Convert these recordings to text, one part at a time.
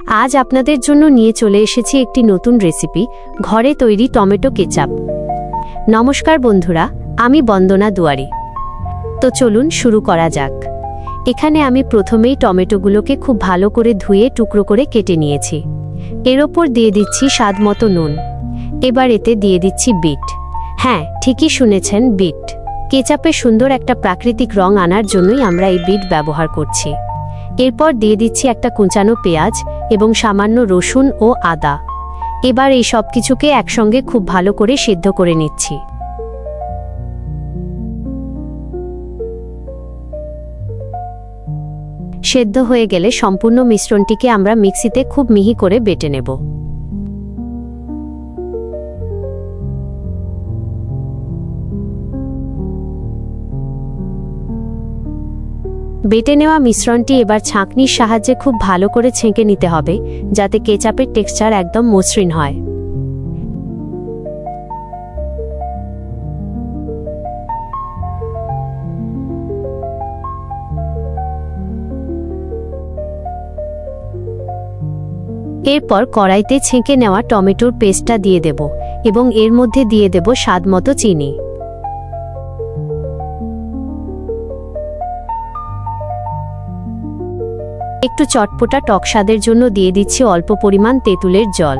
আজ আপনাদের জন্য নিয়ে চলে এসেছি একটি নতুন রেসিপি, ঘরে তৈরি টমেটো কেচাপ। নমস্কার বন্ধুরা, আমি বন্দনা দুয়ারি। তো চলুন শুরু করা যাক। এখানে আমি প্রথমেই টমেটোগুলোকে খুব ভালো করে ধুয়ে টুকরো করে কেটে নিয়েছি। এর ওপর দিয়ে দিচ্ছি স্বাদমতো নুন। এবার এতে দিয়ে দিচ্ছি বিট। হ্যাঁ, ঠিকই শুনেছেন, বিট। কেচাপে সুন্দর একটা প্রাকৃতিক রং আনার জন্যই আমরা এই বিট ব্যবহার করছি। এরপর দিয়ে দিচ্ছি একটা কুঁচানো পেঁয়াজ এবং সামান্য রসুন ও আদা। এবার এই সব কিছুকে একসঙ্গে খুব ভালো করে সিদ্ধ করে নিচ্ছি। সেদ্ধ হয়ে গেলে সম্পূর্ণ মিশ্রণটিকে আমরা মিক্সিতে খুব মিহি করে বেটে নেব। বেটে নেওয়া মিশ্রণটি এবার ছাঁকনির সাহায্যে খুব ভালো করে ছেঁকে নিতে হবে, যাতে কেচাপের টেক্সচার একদম মসৃণ হয়। এরপর কড়াইতে ছেঁকে নেওয়া টমেটোর পেস্টটা দিয়ে দেব এবং এর মধ্যে দিয়ে দেব স্বাদমতো চিনি। একটু চটপটা টক স্বাদের জন্য দিয়ে দিচ্ছি অল্প পরিমাণ তেঁতুলের জল।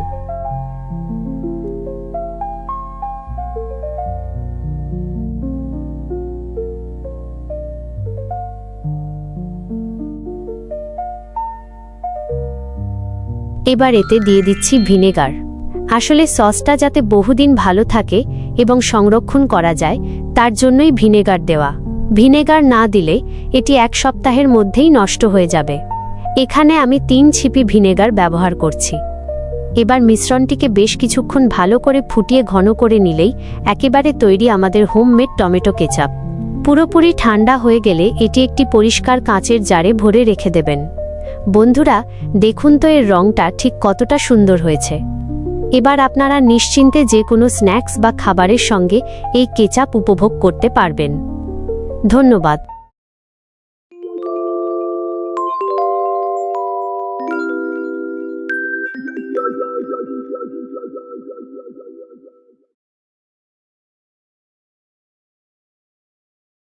এবার এতে দিয়ে দিচ্ছি ভিনেগার। আসলে সসটা যাতে বহুদিন ভালো থাকে এবং সংরক্ষণ করা যায়, তার জন্যই ভিনেগার দেওয়া। ভিনেগার না দিলে এটি 1 সপ্তাহের মধ্যেই নষ্ট হয়ে যাবে। এখানে আমি 3 ছিপি ভিনেগার ব্যবহার করছি। এবার মিশ্রণটিকে বেশ কিছুক্ষণ ভালো করে ফুটিয়ে ঘন করে নিলেই একেবারে তৈরি আমাদের হোমমেড টমেটো কেচাপ। পুরোপুরি ঠান্ডা হয়ে গেলে এটি একটি পরিষ্কার কাঁচের জারে ভরে রেখে দেবেন। বন্ধুরা, দেখুন তো এর রংটা ঠিক কতটা সুন্দর হয়েছে। এবার আপনারা নিশ্চিন্তে যে কোনো স্ন্যাক্স বা খাবারের সঙ্গে এই কেচাপ উপভোগ করতে পারবেন। ধন্যবাদ।